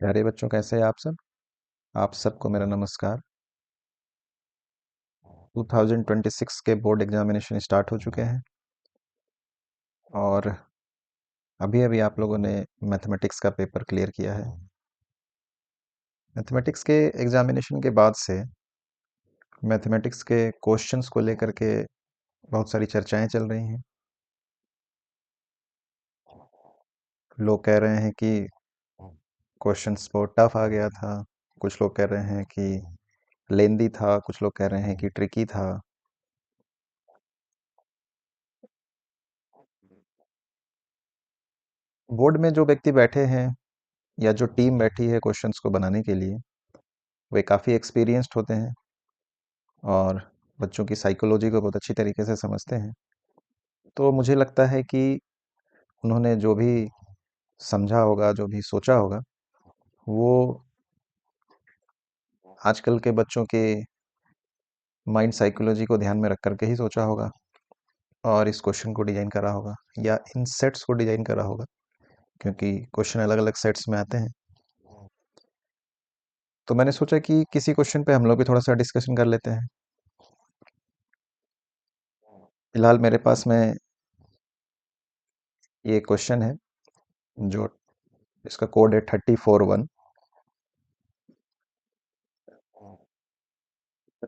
प्यारे बच्चों, कैसे हैं आप सब? आप सबको मेरा नमस्कार। 2026 के बोर्ड एग्जामिनेशन स्टार्ट हो चुके हैं और अभी अभी आप लोगों ने मैथमेटिक्स का पेपर क्लियर किया है। मैथमेटिक्स के एग्जामिनेशन के बाद से मैथमेटिक्स के क्वेश्चंस को लेकर के बहुत सारी चर्चाएं चल रही हैं। लोग कह रहे हैं कि क्वेश्चंस बहुत टफ आ गया था, कुछ लोग कह रहे हैं कि लेंदी था, कुछ लोग कह रहे हैं कि ट्रिकी था। बोर्ड में जो व्यक्ति बैठे हैं या जो टीम बैठी है क्वेश्चंस को बनाने के लिए, वे काफ़ी एक्सपीरियंस्ड होते हैं और बच्चों की साइकोलॉजी को बहुत अच्छी तरीके से समझते हैं। तो मुझे लगता है कि उन्होंने जो भी समझा होगा, जो भी सोचा होगा, वो आजकल के बच्चों के माइंड साइकोलॉजी को ध्यान में रख कर के ही सोचा होगा और इस क्वेश्चन को डिजाइन करा होगा या इन सेट्स को डिजाइन करा होगा, क्योंकि क्वेश्चन अलग अलग सेट्स में आते हैं। तो मैंने सोचा कि किसी क्वेश्चन पे हम लोग भी थोड़ा सा डिस्कशन कर लेते हैं। फिलहाल मेरे पास में ये क्वेश्चन है, जो इसका कोड है 34(1).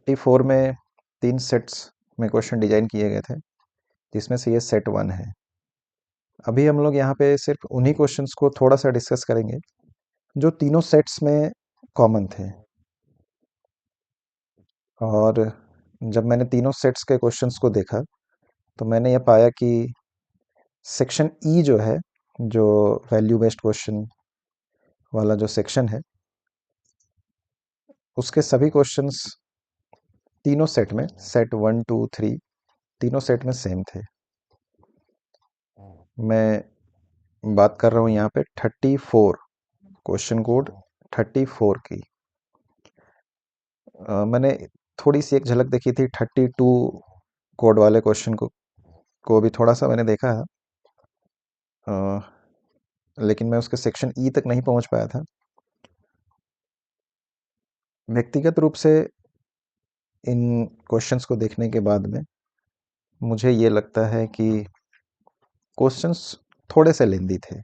34 में 3 सेट्स में क्वेश्चन डिजाइन किए गए थे, जिसमें से ये सेट 1 है। अभी हम लोग यहाँ पे सिर्फ उन्हीं क्वेश्चंस को थोड़ा सा डिस्कस करेंगे जो तीनों सेट्स में कॉमन थे। और जब मैंने तीनों सेट्स के क्वेश्चंस को देखा तो मैंने ये पाया कि सेक्शन ई जो है, जो वैल्यू बेस्ड क्वेश्चन वाला जो सेक्शन है, उसके सभी क्वेश्चंस तीनों सेट में, सेट 1 2 3, तीनों सेट में सेम थे। मैं बात कर रहा हूँ यहाँ पे 34, क्वेश्चन कोड 34 की। मैंने थोड़ी सी एक झलक देखी थी 32 कोड वाले क्वेश्चन को भी थोड़ा सा मैंने देखा है, अ, लेकिन मैं उसके सेक्शन ई तक नहीं पहुंच पाया था। व्यक्तिगत रूप से इन क्वेश्चंस को देखने के बाद में मुझे ये लगता है कि क्वेश्चंस थोड़े से लेंदी थे।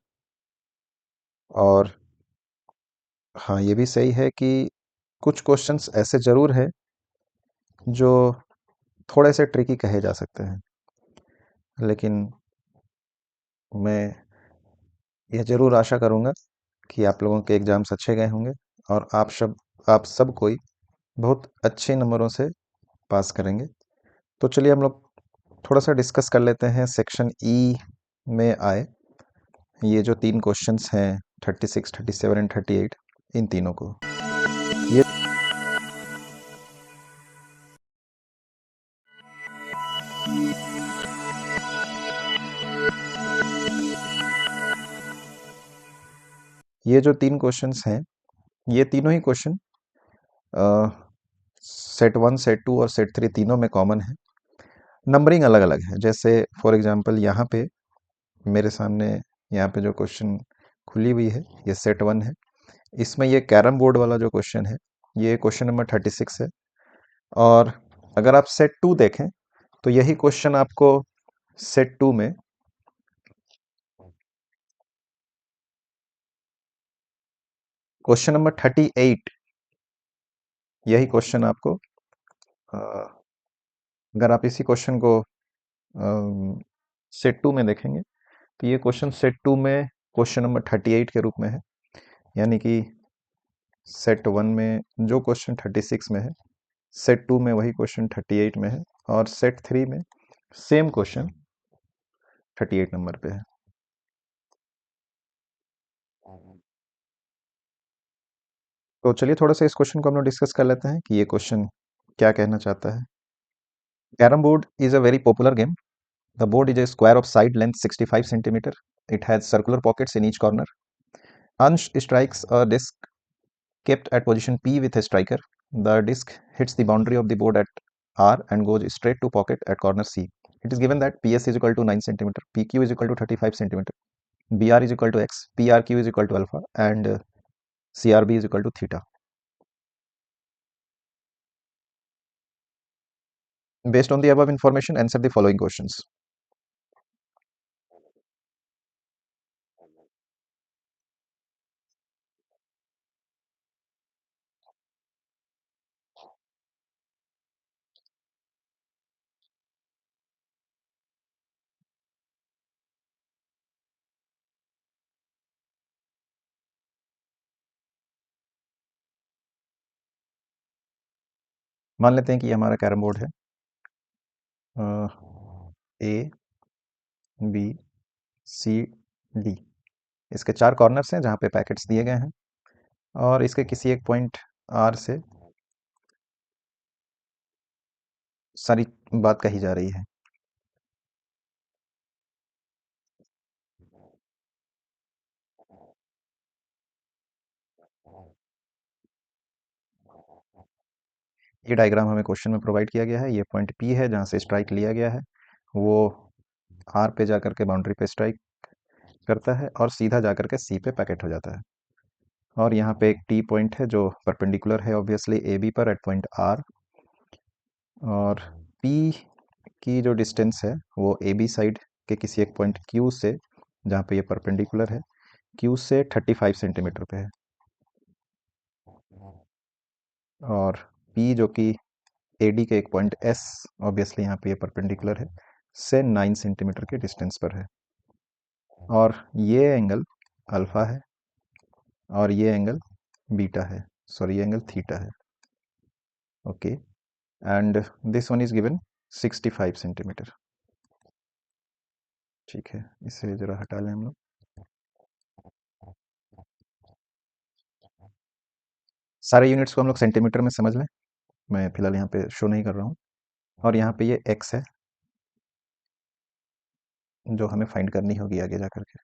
और हाँ, ये भी सही है कि कुछ क्वेश्चंस ऐसे ज़रूर है जो थोड़े से ट्रिकी कहे जा सकते हैं, लेकिन मैं यह ज़रूर आशा करूँगा कि आप लोगों के एग्ज़ाम्स अच्छे गए होंगे और आप सब कोई बहुत अच्छे नंबरों से पास करेंगे। तो चलिए हम लोग थोड़ा सा डिस्कस कर लेते हैं सेक्शन ई में आए ये जो 3 क्वेश्चंस हैं, 36, 37 एंड 38, इन तीनों को। ये ये जो 3 क्वेश्चंस हैं, ये तीनों ही क्वेश्चन सेट 1, सेट 2 और सेट 3 तीनों में कॉमन है। नंबरिंग अलग-अलग है। जैसे फॉर एग्जांपल यहाँ पे मेरे सामने यहाँ पे जो क्वेश्चन खुली हुई है, ये सेट 1 है। इसमें ये कैरम बोर्ड वाला जो क्वेश्चन है, ये क्वेश्चन नंबर 36 है। और अगर आप सेट 2 देखें तो यही क्वेश्चन आपको सेट 2 में क्वेश्चन नंबर 38, यही क्वेश्चन आपको, अ, अगर आप इसी क्वेश्चन को सेट 2 में देखेंगे तो ये क्वेश्चन सेट 2 में क्वेश्चन नंबर 38 के रूप में है। यानी कि सेट 1 में जो क्वेश्चन 36 में है, सेट 2 में वही क्वेश्चन 38 में है और सेट 3 में सेम क्वेश्चन 38 नंबर पे है। तो चलिए थोड़ा सा इस क्वेश्चन को हम लोग डिस्कस कर लेते हैं कि ये क्वेश्चन क्या कहना चाहता है। Carrom board is a very popular game. The board is a square of side length 65 centimeter. It has circular pockets in each corner. Ansh strikes a disc kept at position P with a striker. The disc hits the boundary of the board at R and goes straight to pocket at corner C. It is given that PS is equal to 9 centimeter, PQ is equal to 35 centimeter, BR is equal to X, PRQ is equal to alpha, and CRB is equal to theta. Based on the above information, answer the following questions. मान लेते हैं कि ये हमारा carrom board है, A B C D, इसके 4 corners हैं जहाँ पे पैकेट्स दिए गए हैं, और इसके किसी एक पॉइंट आर से सारी बात कही जा रही है। ये डायग्राम हमें क्वेश्चन में प्रोवाइड किया गया है। ये पॉइंट पी है जहाँ से स्ट्राइक लिया गया है, वो आर पे जाकर के बाउंड्री पे स्ट्राइक करता है और सीधा जाकर के सी पे पैकेट हो जाता है। और यहाँ पे एक टी पॉइंट है जो परपेंडिकुलर है ऑब्वियसली ए बी पर एट पॉइंट आर, और पी की जो डिस्टेंस है वो ए बी साइड के किसी एक पॉइंट क्यू से, जहाँ पे ये परपेंडिकुलर है, क्यू से 35 सेंटीमीटर पे है, और पी जो कि ए डी के एक पॉइंट एस, ऑब्वियसली यहाँ पे ये परपेंडिकुलर है, से 9 सेंटीमीटर के डिस्टेंस पर है। और ये एंगल अल्फा है और ये एंगल बीटा है, सॉरी ये एंगल थीटा है। Okay, and this one is given 65 centimetre. ठीक है, इसे जरा हटा लें हम लोग। सारे यूनिट्स को हम लोग सेंटीमीटर में समझ लें, मैं फिलहाल यहाँ पे शो नहीं कर रहा हूँ। और यहाँ पे ये एक्स है जो हमें फाइंड करनी होगी आगे जा करके।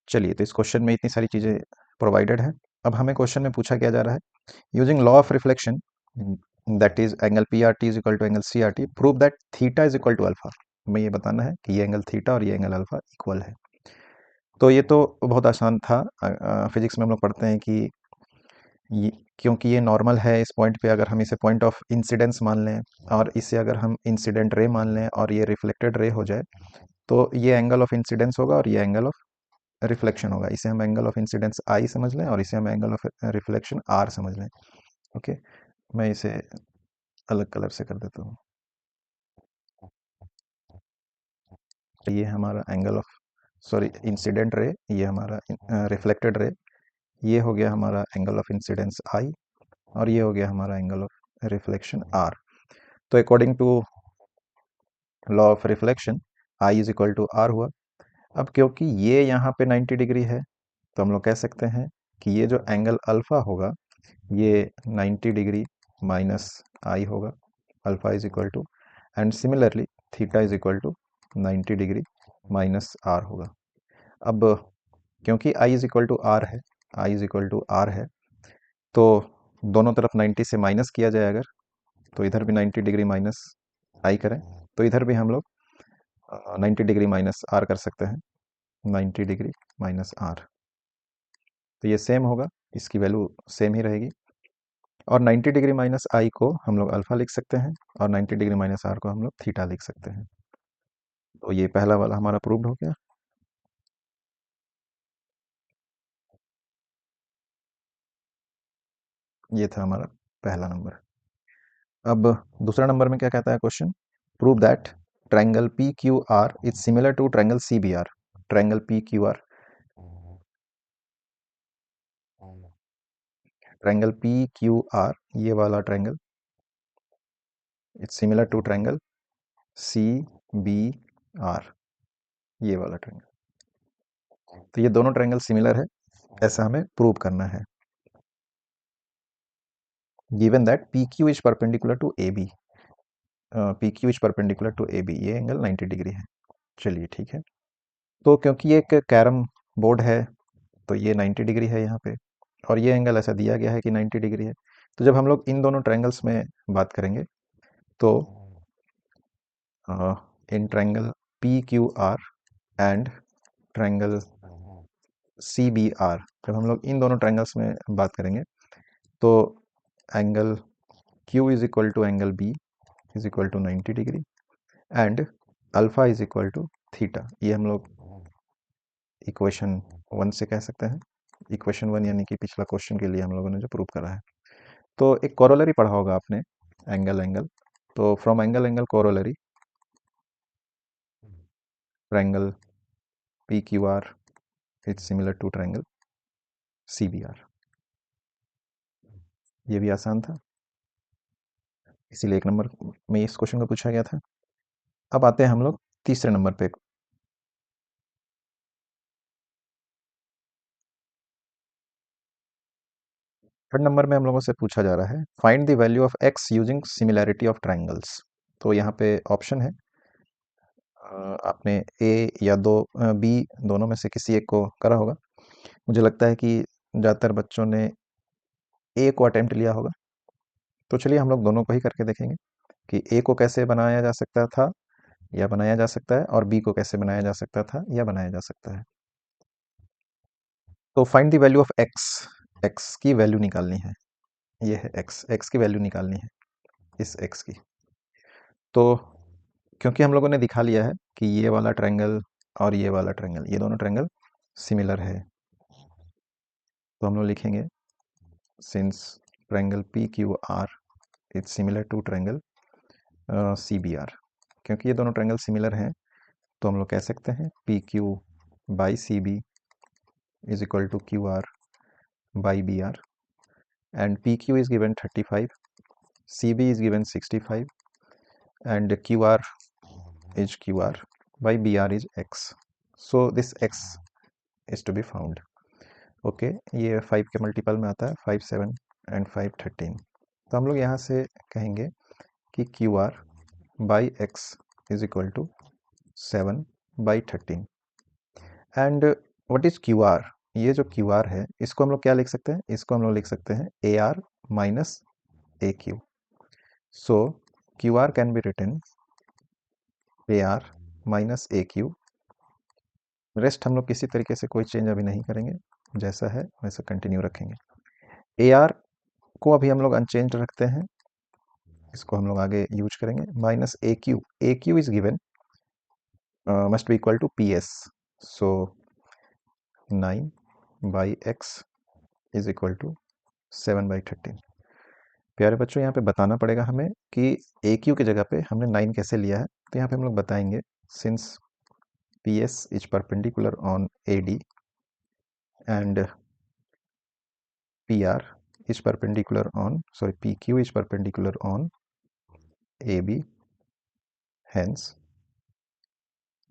चलिए, तो इस क्वेश्चन में इतनी सारी चीज़ें प्रोवाइडेड है। अब हमें क्वेश्चन में पूछा क्या जा रहा है, using law of reflection that is angle P R T is equal to angle C R T, prove that theta is equal to alpha. हमें ये बताना है कि ये एंगल थीटा और ये एंगल अल्फा इक्वल है। तो ये तो बहुत आसान था। फिजिक्स में हम लोग पढ़ते हैं कि ये, क्योंकि ये नॉर्मल है इस पॉइंट पे, अगर हम इसे पॉइंट ऑफ इंसिडेंस मान लें और इसे अगर हम इंसिडेंट रे मान लें और ये रिफ्लेक्टेड रे हो जाए, तो ये एंगल ऑफ इंसिडेंस होगा और ये एंगल ऑफ रिफ्लेक्शन होगा। इसे हम एंगल ऑफ इंसिडेंस आई समझ लें और इसे हम एंगल ऑफ रिफ्लेक्शन आर समझ लें। ओके, मैं इसे अलग कलर से कर देता हूँ। ये हमारा angle of, sorry incident ray, ये हमारा रिफ्लेक्टेड रे, ये हो गया हमारा एंगल ऑफ इंसिडेंस आई, और ये हो गया हमारा एंगल ऑफ रिफ्लेक्शन आर। तो according to law of reflection I is equal to R हुआ। अब क्योंकि ये यहाँ पे 90 डिग्री है, तो हम लोग कह सकते हैं कि ये जो एंगल अल्फा होगा ये 90 डिग्री माइनस आई होगा, alpha is equal to, and similarly theta is equal to 90 degree minus R होगा। अब क्योंकि I is equal to R है, I is equal to R है, तो दोनों तरफ 90 से माइनस किया जाए अगर, तो इधर भी 90 डिग्री माइनस आई करें, तो इधर भी हम लोग 90 डिग्री माइनस आर कर सकते हैं, 90 डिग्री माइनस आर। तो ये सेम होगा, इसकी वैल्यू सेम ही रहेगी, और 90 डिग्री माइनस आई को हम लोग अल्फा लिख सकते हैं और 90 डिग्री माइनस आर को हम लोग थीटा लिख सकते हैं। तो ये पहला वाला हमारा प्रूव्ड हो गया। ये था हमारा पहला नंबर। अब दूसरा नंबर में क्या कहता है question, prove that triangle P Q R is similar to triangle C B R. Triangle P Q R, triangle P Q R, ये वाला triangle it's similar to triangle C B R, ये वाला triangle. तो ये दोनों triangle similar है, ऐसा हमें प्रूव करना है। Given that P Q is perpendicular to A B, P Q is perpendicular to A B, ये एंगल 90 डिग्री है। चलिए ठीक है, तो क्योंकि ये एक कैरम बोर्ड है तो ये 90 डिग्री है यहाँ पे, और ये एंगल ऐसा दिया गया है कि 90 डिग्री है। तो जब हम लोग इन दोनों ट्रायंगल्स में बात करेंगे तो in triangle P Q R and triangle C B R, जब हम लोग इन दोनों ट्रायंगल्स में बात करेंगे तो angle Q is equal to angle B is equal to 90 degree and alpha is equal to theta. ये हम लोग इक्वेशन 1 से कह सकते हैं। इक्वेशन 1 यानी कि पिछला क्वेश्चन के लिए हम लोगों ने जो प्रूव करा है। तो एक कोरोलरी पढ़ा होगा आपने, एंगल एंगल। तो from angle angle corollary, triangle P Q R it's similar to triangle C B R. ये भी आसान था, इसीलिए 1 नंबर में इस क्वेश्चन को पूछा गया था। अब आते हैं हम लोग तीसरे नंबर पे। थर्ड नंबर में हम लोगों से पूछा जा रहा है find the value of x using similarity of triangles. तो यहाँ पे ऑप्शन है, आपने ए या बी दोनों में से किसी एक को करा होगा। मुझे लगता है कि ज़्यादातर बच्चों ने ए को अटेम्प्ट लिया होगा। तो चलिए हम लोग दोनों को ही करके देखेंगे कि ए को कैसे बनाया जा सकता था या बनाया जा सकता है, और बी को कैसे बनाया जा सकता था या बनाया जा सकता है। तो find the value of x, x की वैल्यू निकालनी है। ये है एक्स, एक्स की वैल्यू निकालनी है, इस एक्स की। तो क्योंकि हम लोगों ने दिखा लिया है कि ये वाला ट्रायंगल और ये वाला ट्रायंगल, ये दोनों ट्रायंगल सिमिलर है, तो हम लोग लिखेंगे since triangle P Q R is similar to triangle C B R. क्योंकि ये दोनों ट्रायंगल सिमिलर हैं तो हम लोग कह सकते हैं P Q by C B is equal to Q R by B R, and P Q is given 35, C B is given 65 and QR is QR by BR is X. So this X is to be found. Okay, ये 5 के multiple में आता है, 5 7 and 5 13। तो हम लोग यहाँ से कहेंगे कि QR by X is equal to 7 by 13 and what is QR। ये जो QR है इसको हम लोग क्या लिख सकते हैं, इसको हम लोग लिख सकते हैं AR minus AQ। So QR can be written AR minus AQ। Rest हम लोग किसी तरीके से कोई चेंज अभी नहीं करेंगे, जैसा है वैसा कंटिन्यू रखेंगे। ए आर को अभी हम लोग अनचेंज रखते हैं, इसको हम लोग आगे यूज करेंगे। Minus A Q is given must be equal to P S. So 9 by X is equal to 7 by 13। प्यारे बच्चों, यहाँ पे बताना पड़ेगा हमें कि ए क्यू की जगह पे हमने 9 कैसे लिया है। तो यहाँ पे हम लोग बताएंगे since P S is perpendicular on A D and PR is perpendicular on, sorry, PQ is perpendicular on AB, hence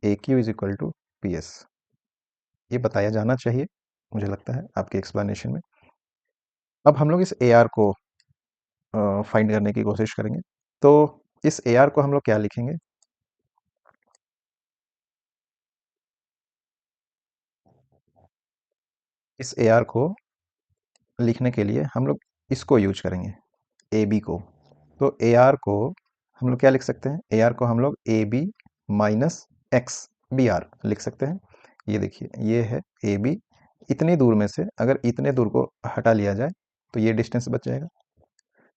AQ is equal to PS। ये बताया जाना चाहिए, मुझे लगता है आपके एक्सप्लेनेशन में। अब हम लोग इस AR को फाइंड करने की कोशिश करेंगे। तो इस AR को हम लोग क्या लिखेंगे, इस AR को लिखने के लिए हम लोग इसको यूज करेंगे, AB को। तो AR को हम लोग क्या लिख सकते हैं, AR को हम लोग AB minus X B R लिख सकते हैं। ये देखिए, ये है AB। इतनी दूर में से अगर इतने दूर को हटा लिया जाए तो ये डिस्टेंस बच जाएगा,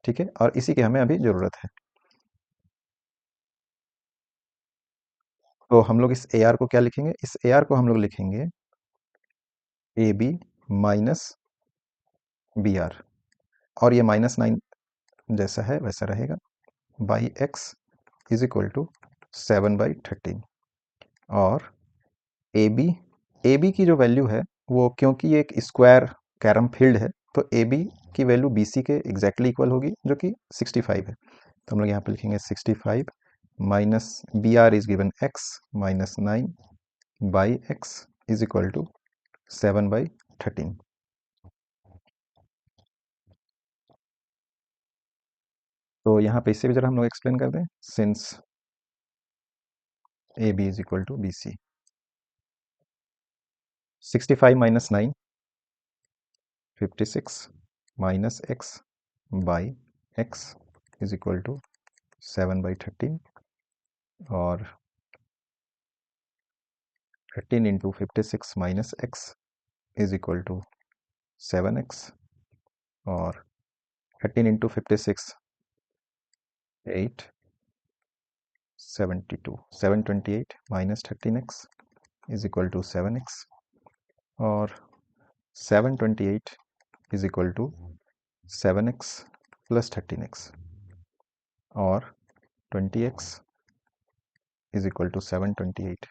ठीक है, और इसी की हमें अभी ज़रूरत है। तो हम लोग इस AR को क्या लिखेंगे, इस AR को हम लोग लिखेंगे AB माइनस बी आर, और ये -9 जैसा है वैसा रहेगा, by X is equal to 7 by 13। और ए बी की जो वैल्यू है वो, क्योंकि ये एक स्क्वायर कैरम फील्ड है, तो ए बी की वैल्यू बी सी के एग्जैक्टली इक्वल होगी, जो कि 65 है। तो हम लोग यहाँ पे लिखेंगे 65 minus B R is given X minus 9 by X is equal to 7 by 13। तो यहाँ पे इससे भी जरा हम लोग एक्सप्लेन कर दें, since A B is equal to B C. 65 minus 9 56 minus X by X is equal to 7 by 13, और 13 into 56 minus X is equal to 7x, और 13 × 56 8, 72, 728 minus 13x is equal to 7x, और 728 is equal to 7x plus 13x, और 20x is equal to 728।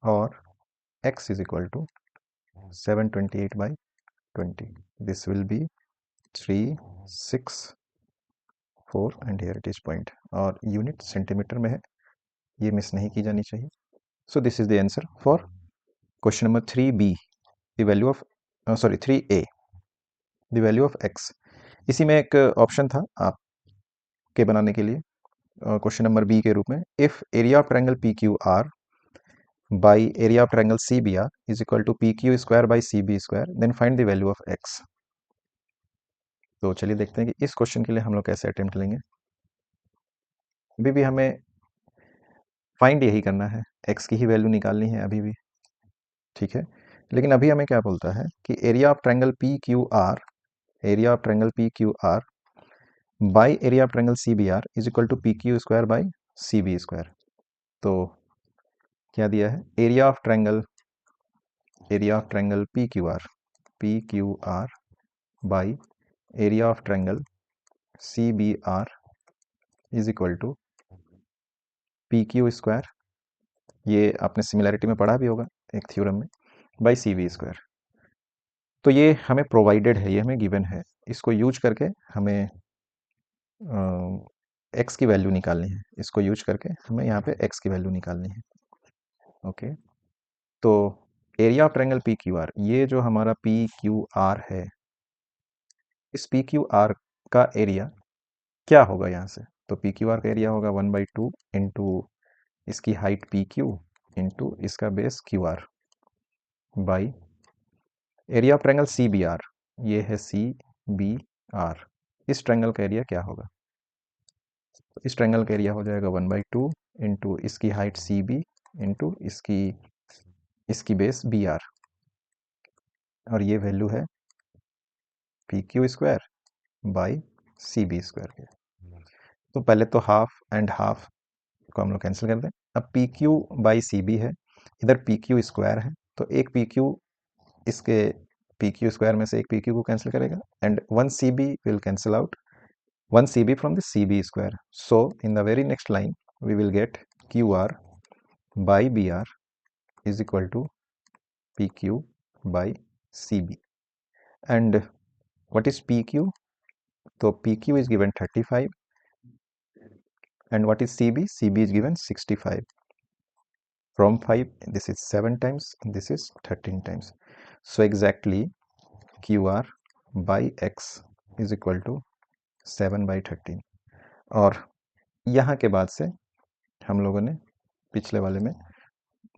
और x is equal to 728/20। This will be 3, 6, 4 and here it is point, और unit centimetre में है, ये miss नहीं की जानी चाहिए। So this is the answer for question number 3b, the value of, sorry 3a, the value of x। इसी में एक ऑप्शन था आपके बनाने के लिए क्वेश्चन नंबर बी के रूप में, if area of triangle P Q R by area of triangle C B R is equal to P Q square by C B square, then find the value of X. तो चलिए देखते हैं कि इस question के लिए हम लोग कैसे अटेम्प्ट लेंगे। अभी भी हमें फाइंड यही करना है, एक्स की ही वैल्यू निकालनी है अभी भी, ठीक है। लेकिन अभी हमें क्या बोलता है कि area of triangle P Q R, area of triangle P Q R by area of triangle C B R is equal to P Q square by C B square. तो क्या दिया है, area of triangle P Q R by area of triangle C B R is equal to P Q square, ये आपने similarity में पढ़ा भी होगा एक थ्योरम में, बाई सी बी स्क्वायर। तो ये हमें प्रोवाइडेड है, ये हमें गिवन है, इसको यूज करके हमें एक्स की वैल्यू निकालनी है, इसको यूज करके हमें यहाँ पे एक्स की वैल्यू निकालनी है। ओके, तो area of triangle P Q R, ये जो हमारा पी क्यू आर है, इस पी क्यू आर का एरिया क्या होगा यहाँ से, तो पी क्यू आर का एरिया होगा 1/2 इंटू इसकी हाइट पी क्यू इंटू इसका base Q R by area of triangle C B R, ये है सी बी आर, इस ट्रायंगल का एरिया क्या होगा, तो इस ट्रायंगल का एरिया हो जाएगा 1/2 इंटू इसकी हाइट सी बी इंटू इसकी बेस बी आर, और ये वैल्यू है P Q square by C B square के। तो पहले तो हाफ एंड हाफ को हम लोग कैंसिल कर दें। अब P Q by C B है, इधर पी क्यू स्क्वायर है, तो एक पी क्यू इसके पी क्यू स्क्वायर में से एक पी क्यू को कैंसिल करेगा, and one C B will cancel out one C B from the C B square. So in the very next line we will get QR by BR is equal to PQ by CB. And what is PQ? So PQ is given 35, and what is CB? CB is given 65. From 5, this is 7 times, this is 13 times. So exactly QR by X is equal to 7/13. और यहाँ के बाद से हम लोगों ने पिछले वाले में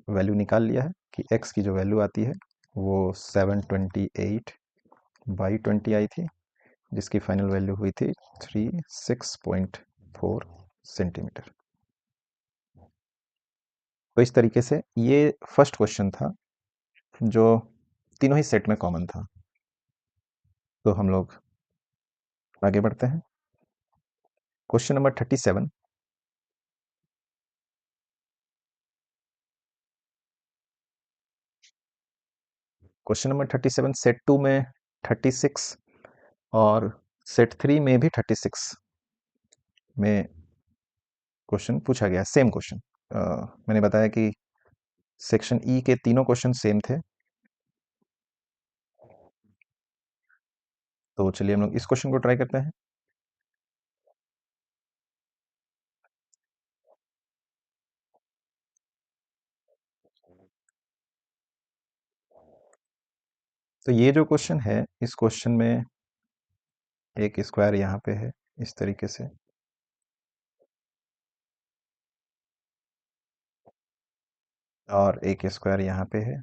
वैल्यू निकाल लिया है कि x की जो वैल्यू आती है वो 728/20 आई थी, जिसकी फाइनल वैल्यू हुई थी 36.4 सेंटीमीटर। तो इस तरीके से ये फर्स्ट क्वेश्चन था जो तीनों ही सेट में कॉमन था। तो हम लोग आगे बढ़ते हैं, question number 37। Question number 37 set 2 में 36 और सेट 3 में भी 36 में क्वेश्चन पूछा गया, सेम क्वेश्चन। मैंने बताया कि सेक्शन ई के तीनों क्वेश्चन सेम थे। तो चलिए हम लोग इस क्वेश्चन को ट्राई करते हैं। तो ये जो क्वेश्चन है, इस क्वेश्चन में एक स्क्वायर यहाँ पे है इस तरीके से, और एक स्क्वायर यहाँ पे है,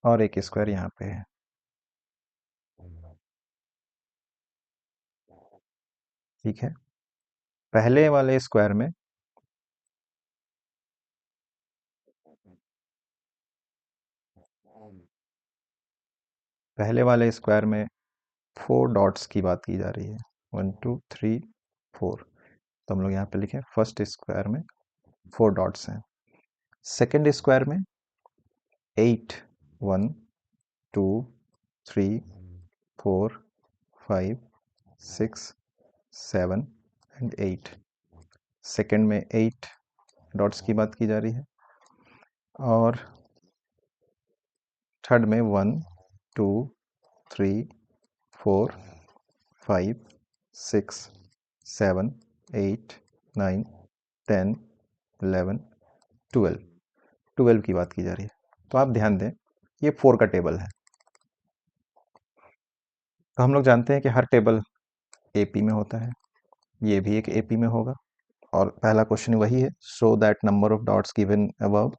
और एक स्क्वायर यहाँ पे है। ठीक है, पहले वाले स्क्वायर में पहले वाले स्क्वायर में 4 डॉट्स की बात की जा रही है, 1 2 3 4। तो हम लोग यहाँ पे लिखें फर्स्ट स्क्वायर में 4 डॉट्स हैं। सेकंड स्क्वायर में 8 1 2 3 4 5 6 7 एंड 8। सेकंड में 8 डॉट्स की बात की जा रही है। और थर्ड में 1 2 3 4 5 6 7 8 9 10 11 12 12 की बात की जा रही है। तो आप ध्यान दें, ये 4 का टेबल है। तो हम लोग जानते हैं कि हर टेबल एपी में होता है, ये भी एक एपी में होगा। और पहला क्वेश्चन वही है, show that number of dots given above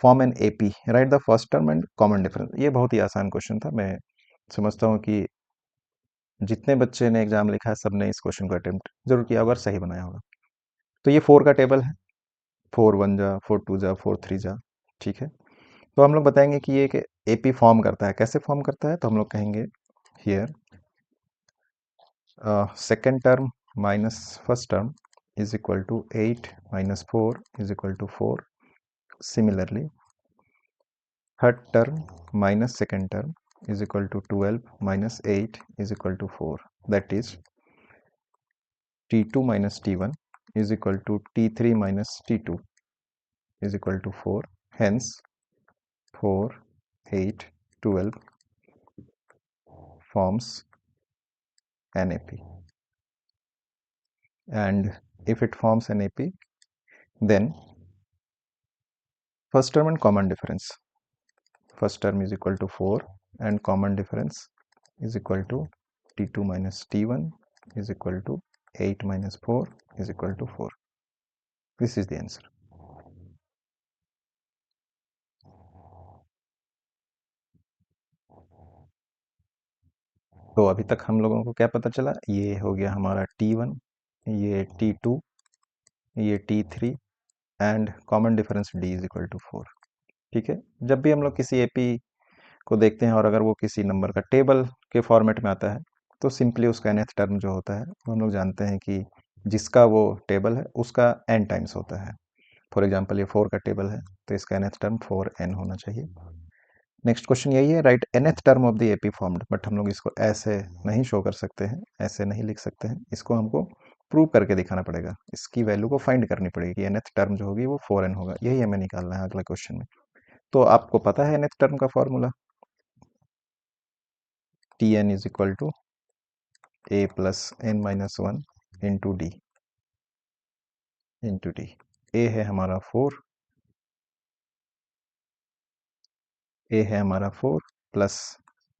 form an AP, right the first term and common difference. ये बहुत ही आसान क्वेश्चन था। मैं समझता हूँ कि जितने बच्चे ने एग्जाम लिखा है सबने इस क्वेश्चन को अटेम्प्ट जरूर किया होगा और सही बनाया होगा। तो ये 4 का टेबल है, 4 1 जा, 4 2 जा, 4 3 जा। ठीक है, तो हम लोग बताएंगे कि ये एक एपी फॉर्म करता है। कैसे फॉर्म करता है? तो हम लोग कहेंगे here second term minus first term is equal to 8 minus 4 is equal to 4. Similarly, third term minus second term is equal to 12 minus 8 is equal to 4. That is T2 minus T1 is equal to T3 minus T2 is equal to 4. Hence, 4, 8, 12 forms an AP. And if it forms an AP, then first term and common difference. First term is equal to 4 and common difference is equal to T2 minus T1 is equal to 8 minus 4 is equal to 4. This is the answer. तो अभी तक हम लोगों को क्या पता चला? ये हो गया हमारा T1, ये T2, ये T3 and common difference D is equal to 4। ठीक है, जब भी हम लोग किसी एपी को देखते हैं और अगर वो किसी नंबर का टेबल के फॉर्मेट में आता है तो सिंपली उसका nth टर्म जो होता है वो हम लोग जानते हैं कि जिसका वो टेबल है उसका n टाइम्स होता है। फॉर एग्जांपल ये 4 का टेबल है तो इसका nth टर्म 4n होना चाहिए। नेक्स्ट क्वेश्चन यही है, right nth term of the AP formed. But हम लोग इसको ऐसे नहीं शो कर सकते हैं, ऐसे नहीं लिख सकते हैं, इसको हमको प्रूव करके दिखाना पड़ेगा। इसकी वैल्यू को फाइंड करनी पड़ेगी कि nth टर्म जो होगी वो 4n होगा। यही हमें निकालना है अगला क्वेश्चन में। तो आपको पता है nth टर्म का formula, Tn is equal to a plus n minus 1 into D into D. A है हमारा 4, ए है हमारा 4 plus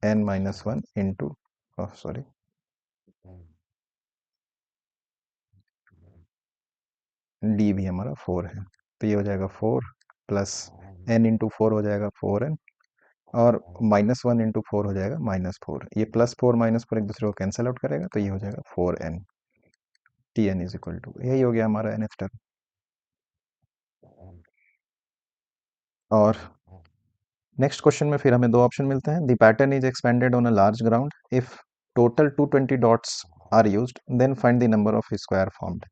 n minus 1 into sorry D भी हमारा 4 है। तो ये हो जाएगा 4 प्लस n इंटू 4 हो जाएगा 4n और माइनस 1 इंटू 4 हो जाएगा माइनस 4। ये प्लस 4 माइनस 4 एक दूसरे को कैंसिल आउट करेगा तो ये हो जाएगा 4n। Tn is equal to, यही हो गया हमारा nth टर्म। और नेक्स्ट क्वेश्चन में फिर हमें दो ऑप्शन मिलते हैं। The pattern is expanded on a large ground if total 220 dots are used then find the number of square formed.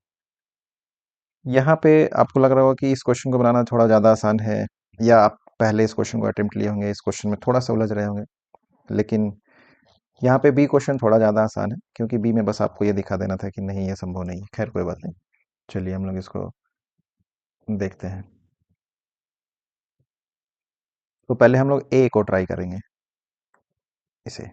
यहाँ पे आपको लग रहा होगा कि इस क्वेश्चन को बनाना थोड़ा ज़्यादा आसान है, या आप पहले इस क्वेश्चन को अटेम्प्ट लिए होंगे, इस क्वेश्चन में थोड़ा सा उलझ रहे होंगे। लेकिन यहाँ पे बी क्वेश्चन थोड़ा ज़्यादा आसान है, क्योंकि बी में बस आपको ये दिखा देना था कि नहीं ये संभव नहीं है। खैर कोई बात नहीं, चलिए हम लोग इसको देखते हैं। तो पहले हम लोग ए को ट्राई करेंगे। इसे,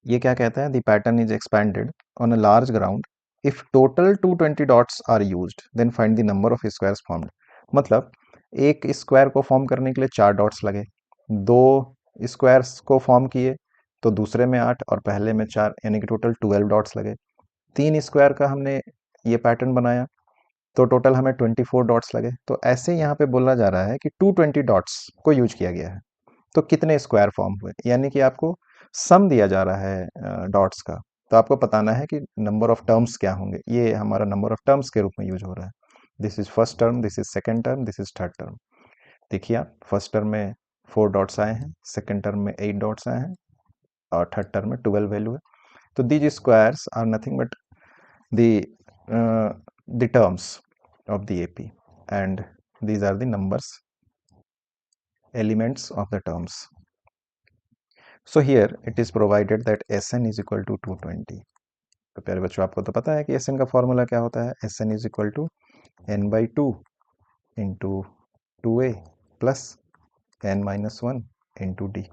ये क्या कहता है? The pattern is expanded on a large ground if total 220 dots are used then find the number of squares formed. मतलब एक स्क्वायर को फॉर्म करने के लिए 4 डॉट्स लगे, 2 स्क्वायर्स को फॉर्म किए तो दूसरे में 8 और पहले में 4, यानी कि टोटल 12 डॉट्स लगे। 3 स्क्वायर का हमने ये पैटर्न बनाया तो टोटल हमें 24 डॉट्स लगे। तो ऐसे यहाँ पे बोला जा रहा है कि 220 डॉट्स को यूज किया गया है। तो कितने स्क्वायर फॉर्म हुए, यानी कि आपको सम दिया जा रहा है डॉट्स का, तो आपको बताना है कि नंबर ऑफ टर्म्स क्या होंगे। ये हमारा नंबर ऑफ टर्म्स के रूप में यूज हो रहा है। This is first term, this is second term, this is third term. देखिए आप, फर्स्ट टर्म में 4 डॉट्स आए हैं, सेकेंड टर्म में 8 डॉट्स आए हैं, और थर्ड टर्म में 12 वैल्यू है। तो these squares are nothing but the terms of the AP, and these are the numbers elements of the terms. So here it is provided that Sn is equal to 220. तो प्यारे बच्चों, आपको तो पता है कि Sn का फॉर्मूला क्या होता है। Sn is equal to n/2 into 2a plus n-1 into d।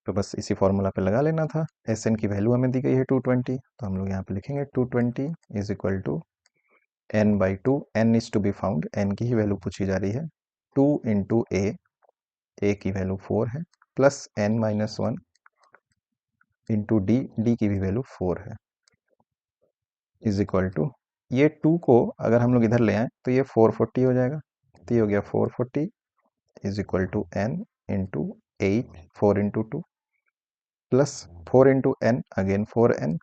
तो बस इसी फॉर्मूला पे लगा लेना था। Sn की वैल्यू हमें दी गई है 220, तो हम लोग यहाँ पे लिखेंगे 220 is equal to n/2, n is to be found, n की ही वैल्यू पूछी जा रही है, 2 into a की वैल्यू 4 है, प्लस n-1 इंटू d की भी वैल्यू 4 है, इज इक्वल टू, ये 2 को अगर हम लोग इधर ले आए तो ये 440 हो जाएगा। तो ये हो गया 440 is equal to n into 8, 4 into 2 plus 4 into n, again 4n,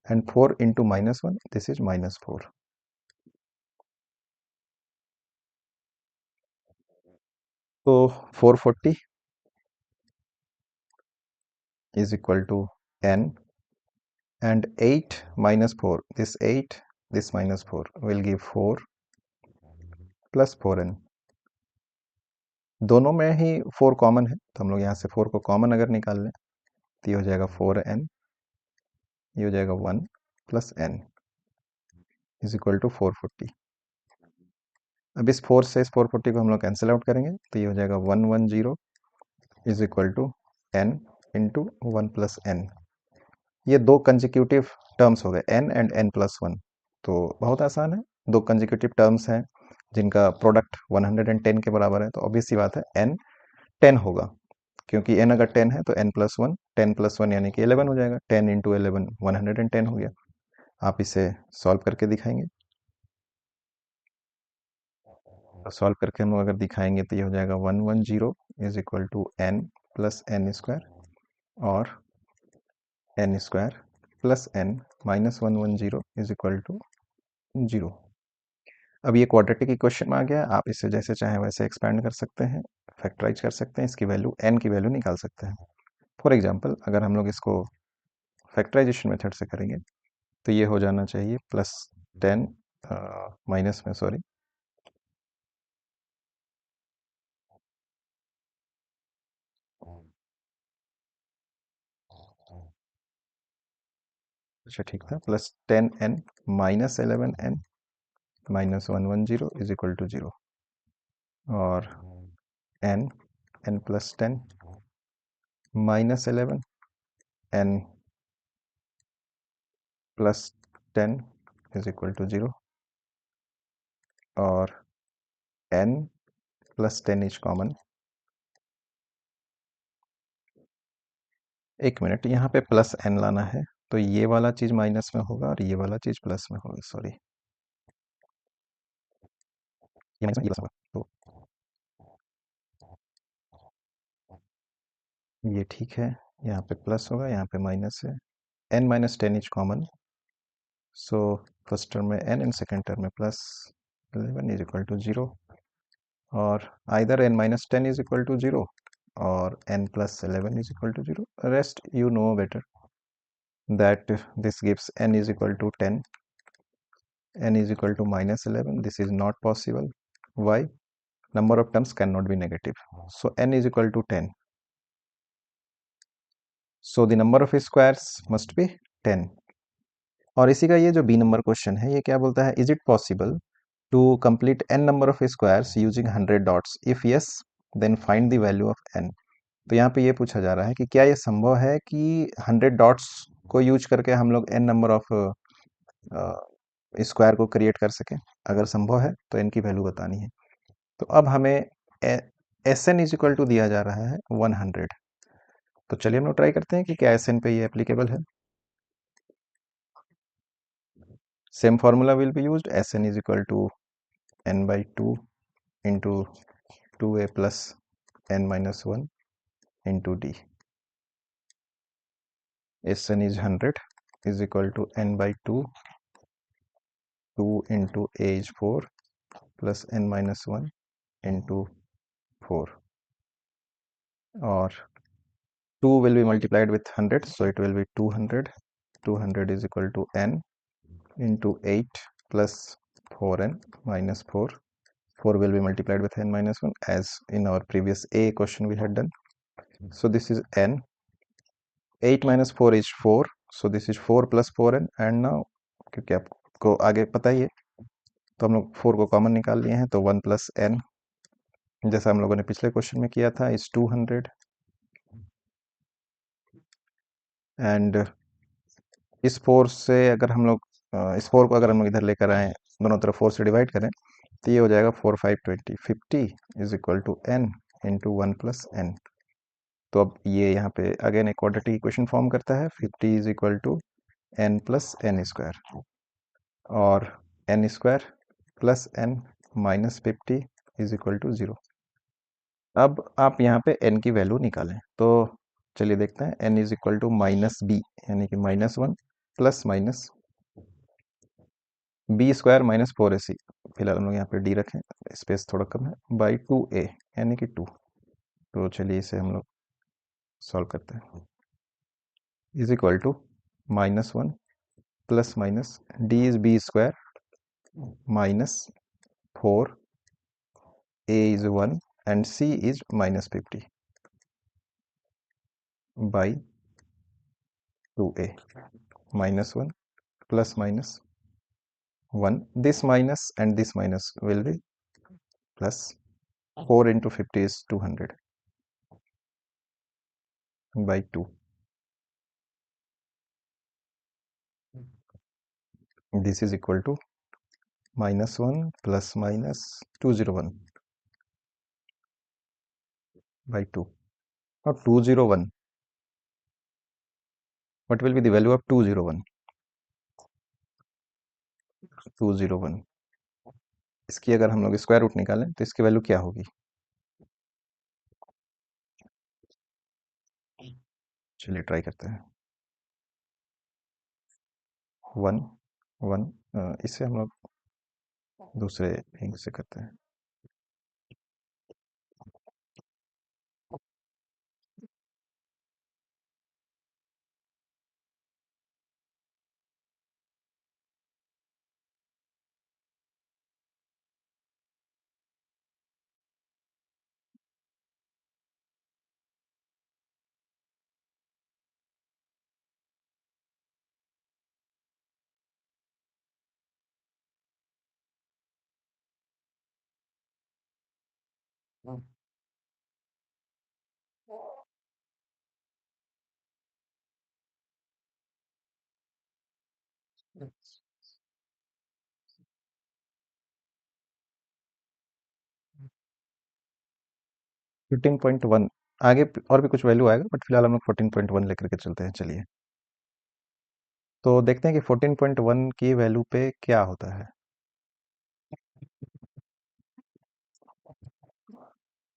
and 4 into -1, this is -4। तो 440 is equal to n, and 8 minus 4, this minus 4 will give 4 plus 4n। दोनों में ही 4 कॉमन है, तो हम लोग यहाँ से 4 को कॉमन अगर निकाल लें तो ये हो जाएगा 4n, ये हो जाएगा 1 plus n is equal to 440। अब इस 4 से इस 440 को हम लोग कैंसिल आउट करेंगे, तो ये हो जाएगा 110 is equal to n into 1 plus n। ये दो कंजिक्यूटिव टर्म्स हो गए, n एंड n प्लस 1। तो बहुत आसान है, दो कंजिक्यूटिव टर्म्स हैं जिनका प्रोडक्ट 110 के बराबर है, तो ऑब्वियस सी बात है n 10 होगा, क्योंकि n अगर 10 है तो n प्लस 1, 10 प्लस 1 यानी कि 11 हो जाएगा। 10 इंटू 11 110 हो गया। आप इसे सॉल्व करके दिखाएंगे, तो सॉल्व करके हम लोग अगर दिखाएंगे तो ये हो जाएगा 110 is equal to n plus n square, और n square plus n minus 110 is equal to 0। अब ये क्वाड्रेटिक इक्वेशन में आ गया, आप इसे जैसे चाहें वैसे एक्सपैंड कर सकते हैं, फैक्टराइज कर सकते हैं, इसकी वैल्यू n की वैल्यू निकाल सकते हैं। फॉर एग्जांपल अगर हम लोग इसको फैक्टराइजेशन मेथड से करेंगे तो ये हो जाना चाहिए प्लस 10 माइनस में, सॉरी, अच्छा ठीक था, plus 10n minus 11n minus 110 is equal to 0, और n plus 10 minus 11n plus 10 is equal to 0, और n प्लस 10 इज कॉमन। एक मिनट, यहाँ पे प्लस n लाना है, तो ये वाला चीज माइनस में होगा और ये वाला चीज प्लस में होगा, सॉरी, ये माइनस में, ये प्लस होगा, तो ये ठीक है, यहाँ पे प्लस होगा, यहाँ पे माइनस है, n minus 10 is common, so first term में n एंड सेकेंड टर्म में प्लस 11 इज इक्वल टू 0, और either n minus 10 is equal to 0 और n plus 11 is equal to 0. Rest you know better that this gives n is equal to 10, n is equal to minus 11. This is not possible. Why? Number of terms cannot be negative. So n is equal to 10. So the number of squares must be 10. और इसी का ये जो B number question है, ये क्या बोलता है, is it possible to complete n number of squares using 100 dots, if yes then find the value of n। तो यहाँ पे ये पूछा जा रहा है कि क्या ये संभव है कि 100 डॉट्स को यूज करके हम लोग n नंबर ऑफ स्क्वायर को क्रिएट कर सकें। अगर संभव है तो n की वैल्यू बतानी है। तो अब हमें S N is equal to दिया जा रहा है 100। तो चलिए हम लोग ट्राई करते हैं कि क्या एस एन पे ये एप्लीकेबल है। Same formula will be used, S N is equal to n/2 into 2a plus n minus 1 into d. Sn is 100 is equal to n by 2, 2 into a is 4 plus n minus 1 into 4, or 2 will be multiplied with 100, so it will be 200. 200 is equal to n into 8 plus 4n minus 4. 4 will be multiplied with n minus 1 as in our previous a question we had done. So this is n. 8 minus 4 is 4, so this is 4 plus 4n, and now क्योंकि आपको आगे पता ही है तो हम लोग 4 को common निकाल लिए हैं, तो 1 प्लस n जैसा हम लोगों ने पिछले क्वेश्चन में किया था इज 200, एंड इस 4 से अगर हम लोग इस 4 को अगर हम लोग इधर लेकर आए, दोनों तरफ 4 से डिवाइड करें, तो ये हो जाएगा 4 5 20, 50 is equal to n into 1 plus n। तो अब ये यहाँ पे अगेन एक क्वाड्रेटिक इक्वेशन फॉर्म करता है, 50 is equal to n plus n square, और n square plus n minus 50 is equal to 0। अब आप यहाँ पे n की वैल्यू निकालें, तो चलिए देखते हैं। n is equal to minus B, यानी कि -1 plus minus B square minus 4ac, फिलहाल हम लोग यहाँ पे d रखें, स्पेस थोड़ा कम है, बाई 2a यानी कि 2। तो चलिए इसे हम लोग सॉल्व करते हैं। Is equal to -1 plus minus d is B square minus 4, a is 1 and c is minus 50 by 2a, -1 plus minus 1, this minus and this minus will be plus, 4 into 50 is 200 by 2. This is equal to -1 plus minus 201 by 2. Now 201, what will be the value of 201? 201, इसकी अगर हम लोग square root निकालें तो इसकी value क्या होगी? चलिए ट्राई करते हैं। 1 1, इसे हम लोग दूसरे हिंग से करते हैं। हाँ। 14.1 आगे और भी कुछ वैल्यू आएगा, बट फिलहाल हम लोग 14.1 लेकर के चलते हैं। चलिए तो देखते हैं कि 14.1 की वैल्यू पे क्या होता है।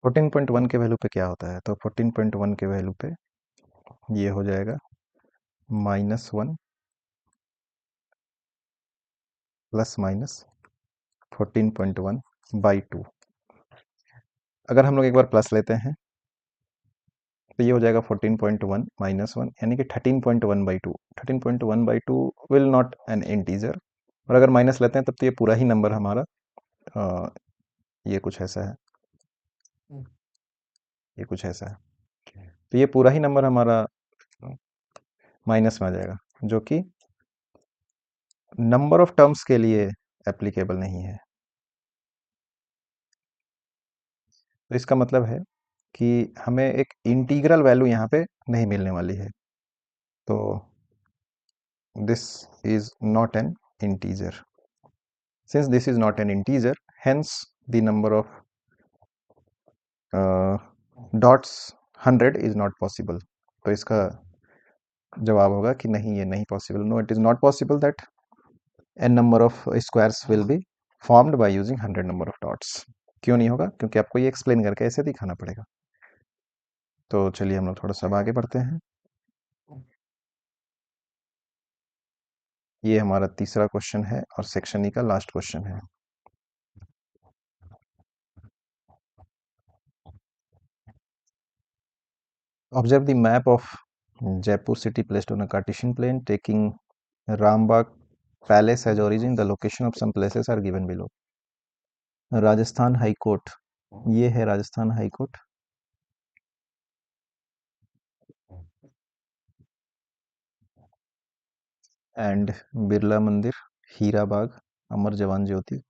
14.1 के वैल्यू पे क्या होता है? तो 14.1 के वैल्यू पे ये हो जाएगा -1 प्लस माइनस 14.1 बाई 2। अगर हम लोग एक बार प्लस लेते हैं तो ये हो जाएगा 14.1 -1 यानी कि 13.1 by 2। 13.1 by 2 will not an integer, और अगर माइनस लेते हैं तब तो ये पूरा ही नंबर हमारा ये कुछ ऐसा है, ये कुछ ऐसा है, तो ये पूरा ही नंबर हमारा माइनस में आ जाएगा, जो कि नंबर ऑफ टर्म्स के लिए एप्लीकेबल नहीं है। तो इसका मतलब है कि हमें एक इंटीग्रल वैल्यू यहाँ पे नहीं मिलने वाली है। तो this is not an integer. Since this is not an integer, hence the number of dots 100 is not possible. तो इसका जवाब होगा कि नहीं, ये नहीं possible. No, it is not possible that n number of squares will be formed by using 100 number of dots. क्यों नहीं होगा? क्योंकि आपको ये एक्सप्लेन करके ऐसे दिखाना पड़ेगा। तो चलिए हम लोग थोड़ा सा अब आगे बढ़ते हैं। ये हमारा तीसरा क्वेश्चन है और सेक्शन ई का लास्ट क्वेश्चन है। Observe the map of Jaipur city placed on a Cartesian plane taking Rambagh palace as origin. The location of some places are given below. Rajasthan high court, ये है Rajasthan high court. And Birla Mandir, Hira बाग, अमर जवान ज्योति।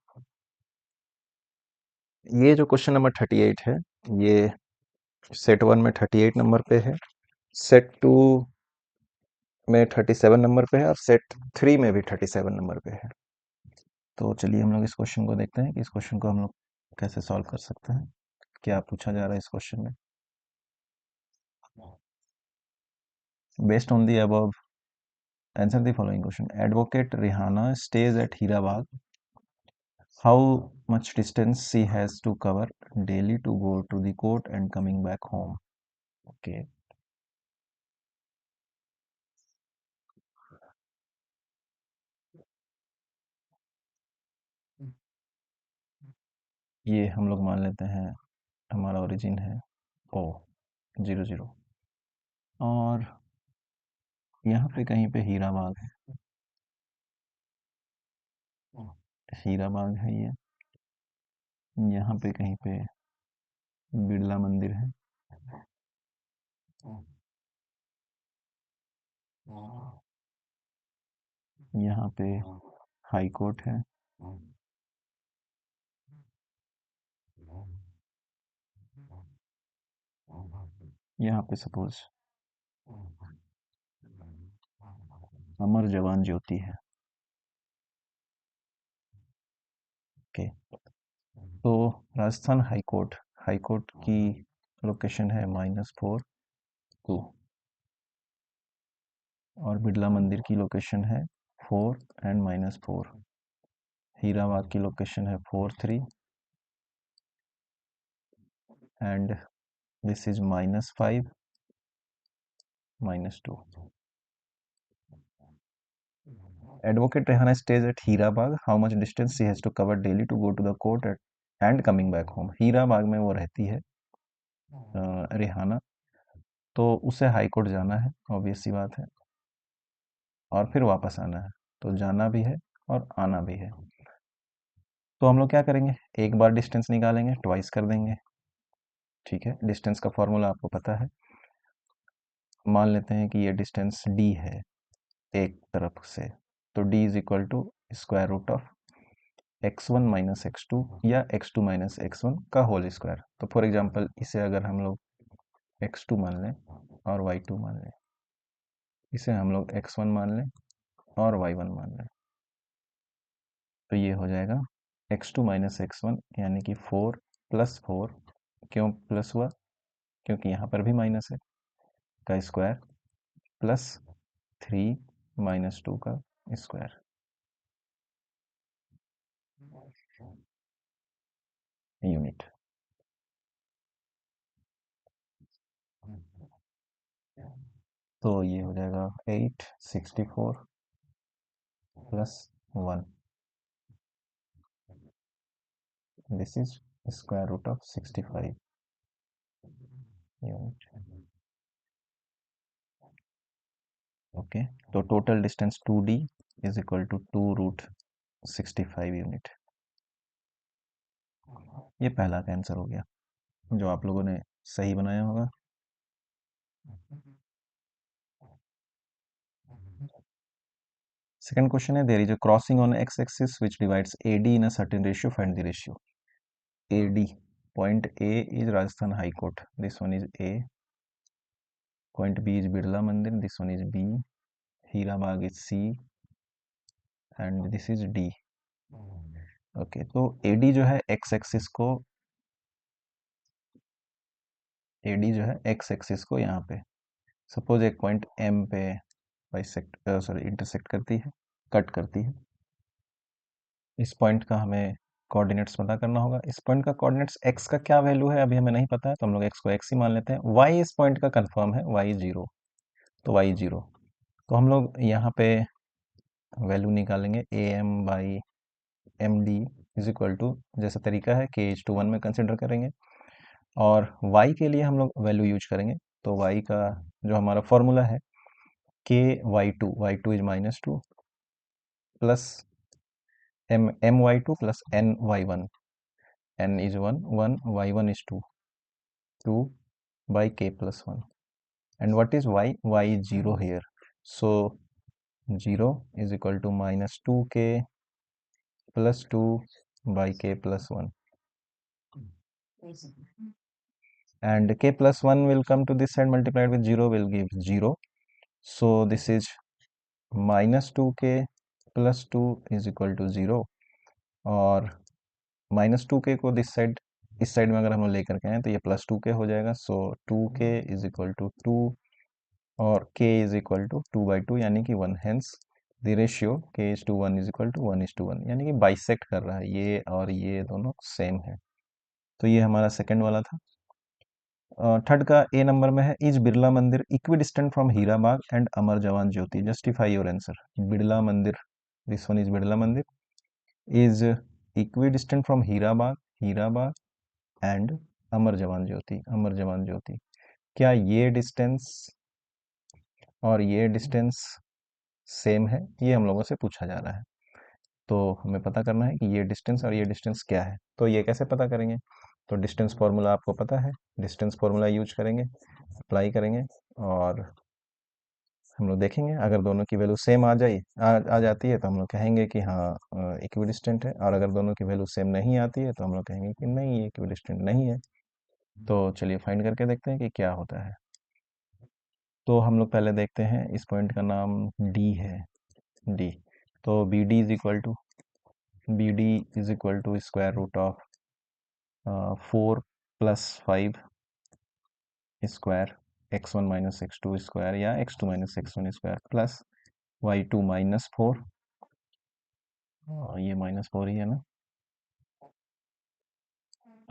ये जो question number 38 है, ये set 1 में 38 number पे है, set 2 में 37 नंबर पे है और सेट 3 में भी 37 नंबर पे है। तो चलिए हम लोग इस क्वेश्चन को देखते हैं कि इस क्वेश्चन को हम लोग कैसे सॉल्व कर सकते हैं। क्या पूछा जा रहा है इस क्वेश्चन में? Based on the above answer the following question. Advocate Rihana stays at Hirabagh. How much distance she has to cover daily to go to the court and coming back home? Okay. ये हम लोग मान लेते हैं हमारा ओरिजिन है ओ 00 और यहाँ पे कहीं पे हीरा बाग है, हीरा बाग है ये, यहाँ पे कहीं पे बिरला मंदिर है, यहाँ पे हाई कोर्ट है, यहाँ पे सपोज अमर जवान ज्योति है। ओके, तो राजस्थान हाई कोर्ट की लोकेशन है -4 2 और बिरला मंदिर की लोकेशन है 4 एंड -4। हीराबाद की लोकेशन है 4 3 and this is -5 -2। Advocate Rehana stays at Hirabag. How much distance she has to cover daily to go to the court and coming back home? Hirabagh में वो रहती है रेहाना, तो उसे हाई कोर्ट जाना है, ऑब्वियस सी बात है, और फिर वापस आना है, तो जाना भी है और आना भी है। तो हम लोग क्या करेंगे, एक बार डिस्टेंस निकालेंगे, ट्वाइस कर देंगे। ठीक है, डिस्टेंस का फॉर्मूला आपको पता है। मान लेते हैं कि ये डिस्टेंस d है एक तरफ से, तो d is equal to square root of x1 माइनस x2 या x2 माइनस x1 का होल स्क्वायर। तो फॉर एग्जांपल इसे अगर हम लोग x2 मान लें और y2 मान लें, इसे हम लोग x1 मान लें और y1 मान लें, तो ये हो जाएगा x2 माइनस x1 यानी कि 4 प्लस 4, क्यों प्लस हुआ, क्योंकि यहाँ पर भी माइनस है, का स्क्वायर प्लस 3 माइनस 2 का स्क्वायर यूनिट। तो ये हो जाएगा 864 plus 1, this is square root of 65 unit. Okay, तो total distance 2d is equal to 2 root 65 unit. ये पहला का आंसर हो गया जो आप लोगों ने सही बनाया होगा। सेकंड क्वेश्चन है, there is a crossing on X axis which divides AD in a certain ratio, find the ratio. AD point A is Rajasthan high court, this one is A, point B is Birla Mandir, this one is B, Hirabagh is C and this is D. Okay, तो AD जो है x axis को, AD जो है x axis को यहाँ पे suppose एक पॉइंट एम पे बाइसेक्ट सॉरी इंटरसेक्ट करती है, कट करती है। इस पॉइंट का हमें कोऑर्डिनेट्स पता करना होगा। इस पॉइंट का कोऑर्डिनेट्स x का क्या वैल्यू है अभी हमें नहीं पता है, तो हम लोग x को x ही मान लेते हैं। y इस पॉइंट का कंफर्म है, y 0, तो y 0। तो हम लोग यहाँ पे वैल्यू निकालेंगे am/md इज इक्वल टू, जैसा तरीका है k:1 में कंसिडर करेंगे, और y के लिए हम लोग वैल्यू यूज करेंगे। तो y का जो हमारा फॉर्मूला है y2 is -2 plus my2 plus ny1, n is 1 1, y1 is 2 2 by k plus 1. And what is y? Y is 0 here. So 0 is equal to -2k plus 2 by k plus 1. And k plus 1 will come to this side, multiplied with 0 will give 0. So this is -2k plus 2 is equal to 0. और -2k को इस side में अगर हम लोग लेकर के आए तो ये +2k हो जाएगा। सो 2k इज इक्वल टू 2 और k इज इक्वल टू 2/2 यानी कि 1। Hence the ratio k:1 is equal to 1:1, यानी कि बाइसेक्ट कर रहा है, ये और ये दोनों सेम है। तो ये हमारा सेकंड वाला था। थर्ड का ए नंबर में है, is Birla Mandir equidistant from Hirabagh and Amar Jawan Jyoti, justify your answer. Birla Mandir, this one is Birla Mandir, is equidistant from Hirabagh and Amar Jawan Jyoti. क्या ये डिस्टेंस और ये डिस्टेंस सेम है, ये हम लोगों से पूछा जा रहा है। तो हमें पता करना है कि ये डिस्टेंस और ये डिस्टेंस क्या है। तो ये कैसे पता करेंगे? तो डिस्टेंस फॉर्मूला आपको पता है, डिस्टेंस फॉर्मूला यूज करेंगे, अप्लाई करेंगे, और हम लोग देखेंगे अगर दोनों की वैल्यू सेम आ जाती है तो हम लोग कहेंगे कि हाँ इक्वी डिस्टेंट है, और अगर दोनों की वैल्यू सेम नहीं आती है तो हम लोग कहेंगे कि नहीं, ये इक्वी डिस्टेंट नहीं है। तो चलिए फाइंड करके देखते हैं कि क्या होता है। तो हम लोग पहले देखते हैं, इस पॉइंट का नाम डी है, डी। तो B D is equal to square root of 4 + 5 square x1 - x2 square या x2 - x1 square plus y2 -4, ये -4 ही है ना?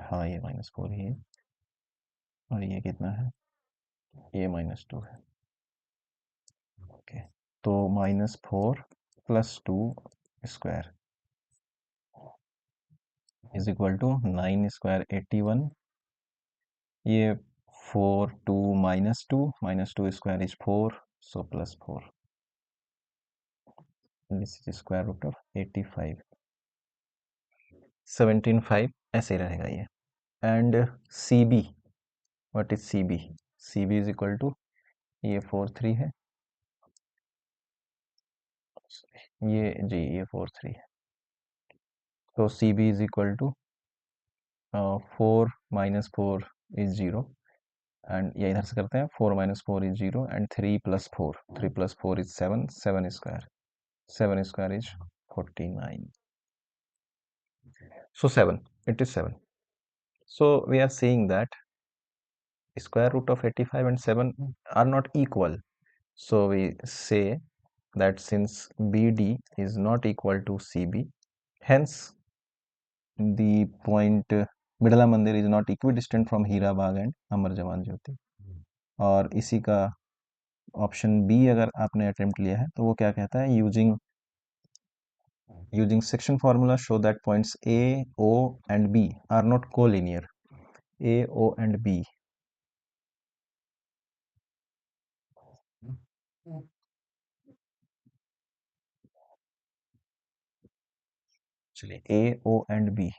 हाँ, ये -4 ही है। और ये कितना है? ये -2 है। ओके, तो -4 + 2 square is equal to 9 square 81। ये 4 2 -2 square is 4, so +4, this is square root of 85, 17/5 ऐसे ही रहेगा ये। And C B, what is C B? C B is equal to, ये 4 3 है, ये 4 3 है। तो C B is equal to 4 - 4 is 0, एंड ये इधर से करते हैं, 4 - 4 is 0, and 3 + 4, 3 + 4 is 7, 7 square, 7 square is 49। So 7, it is 7. So we are seeing that square root of 85 and 7 are not equal. So we say that since BD is not equal to CB, hence the point Bidla Mandir is not equidistant from Hira Bagh and Amar Jawan Jyoti. और इसी का option B अगर आपने attempt लिया है तो वो क्या कहता है, using section formula show that points A, O and B are not collinear. A, O and B, चलिए ए ओ एंड बी,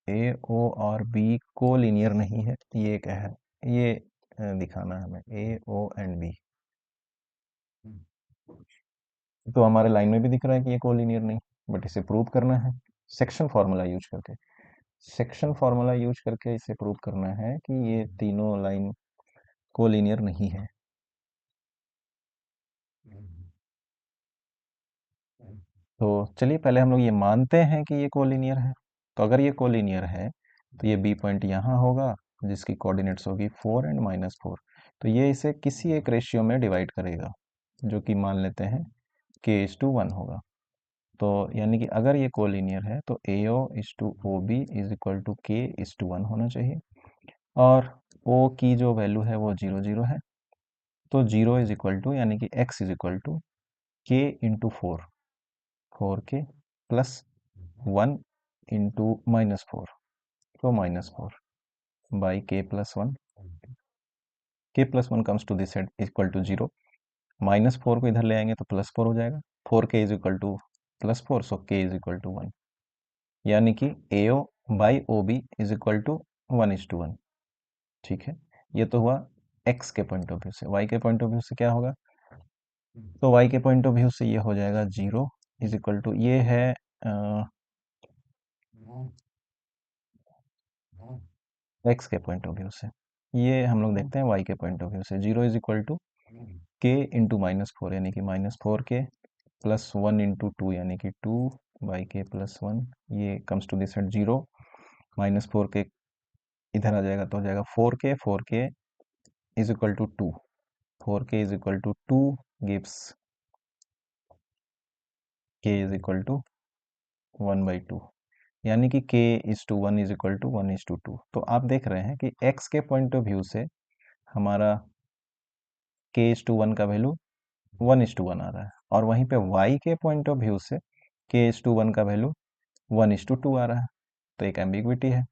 ए ओ और बी को लीनियर नहीं है, ये क्या है, ये दिखाना है हमें, ए ओ एंड बी। तो हमारे लाइन में भी दिख रहा है कि ये कोलिनियर नहीं, बट इसे प्रूव करना है सेक्शन फार्मूला यूज करके। सेक्शन फार्मूला यूज करके इसे प्रूव करना है कि ये तीनों लाइन कोलिनियर नहीं है। तो चलिए पहले हम लोग ये मानते हैं कि ये कोलिनियर है। तो अगर ये कोलिनियर है तो ये बी पॉइंट यहाँ होगा, जिसकी कोऑर्डिनेट्स होगी 4 एंड -4। तो ये इसे किसी एक रेशियो में डिवाइड करेगा, जो कि मान लेते हैं k:1 होगा। तो यानी कि अगर ये कोलिनियर है तो AO is to OB is equal to K is to 1 होना चाहिए, और O की जो वैल्यू है वो 0 0 है, तो 0 इज इक्वल टू यानी कि X is equal to K into 4K plus 1 into -4, तो -4 by K+1, K+1 comes to this side equal to 0, -4 को इधर ले आएंगे तो +4 हो जाएगा, 4K is equal to +4, so K is equal to 1, यानी कि AO by OB is equal to 1:1। ठीक है, ये तो हुआ X के पॉइंट ऑफ व्यू से। Y के पॉइंट ऑफ व्यू से क्या होगा? तो Y के पॉइंट ऑफ व्यू से ये हो जाएगा 0 इज इक्वल टू, ये है X के पॉइंट ऑफ व्यू से, ये हम लोग देखते हैं Y के पॉइंट ऑफ व्यू से। 0 is equal to K into -4 यानी कि -4K प्लस 1 इंटू 2 यानी कि 2 बाई K+1, ये comes to this side 0, -4K इधर आ जाएगा तो हो जाएगा 4K is equal to 2, 4K is equal to 2 gives K is equal to 1/2, यानी कि K is to 1 is equal to 1:2। तो आप देख रहे हैं कि X के पॉइंट ऑफ व्यू से हमारा K इज टू 1 का वैल्यू 1:1 आ रहा है, और वहीं पे Y के पॉइंट ऑफ व्यू से K इज टू 1 का वैल्यू 1:2 आ रहा है, तो एक एम्बिग्विटी है।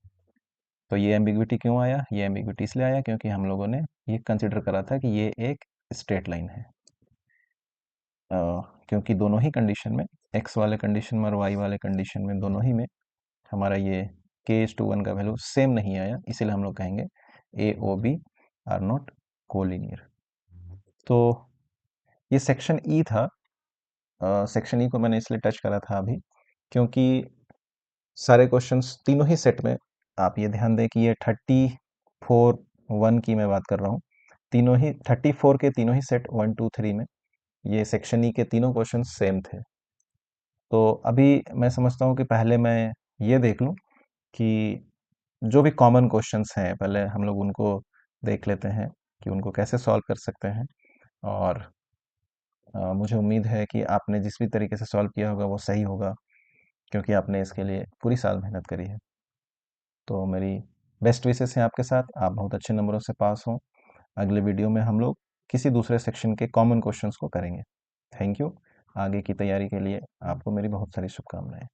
तो ये एम्बिग्विटी क्यों आया? ये एम्बिग्विटी इसलिए आया क्योंकि हम लोगों ने ये कंसिडर करा था कि ये एक स्ट्रेट लाइन है, क्योंकि दोनों ही कंडीशन में, X वाले कंडीशन में और Y वाले कंडीशन में, दोनों ही में हमारा ये K:1 का वैल्यू सेम नहीं आया, इसीलिए हम लोग कहेंगे AOB आर नॉट कोलिनियर। तो ये सेक्शन ई था। सेक्शन ई को मैंने इसलिए टच करा था अभी क्योंकि सारे क्वेश्चंस तीनों ही सेट में, आप ये ध्यान दें कि ये 34 1 की मैं बात कर रहा हूँ, तीनों ही 34 के तीनों ही सेट 1 2 3 में ये सेक्शन ई के तीनों क्वेश्चन सेम थे। तो अभी मैं समझता हूँ कि पहले मैं ये देख लूँ कि जो भी कॉमन क्वेश्चंस हैं पहले हम लोग उनको देख लेते हैं कि उनको कैसे सॉल्व कर सकते हैं, और मुझे उम्मीद है कि आपने जिस भी तरीके से सॉल्व किया होगा वो सही होगा, क्योंकि आपने इसके लिए पूरी साल मेहनत करी है। तो मेरी बेस्ट विशेस हैं आपके साथ, आप बहुत अच्छे नंबरों से पास हों। अगले वीडियो में हम लोग किसी दूसरे सेक्शन के कॉमन क्वेश्चंस को करेंगे। Thank you. आगे की तैयारी के लिए आपको मेरी बहुत सारी शुभकामनाएं।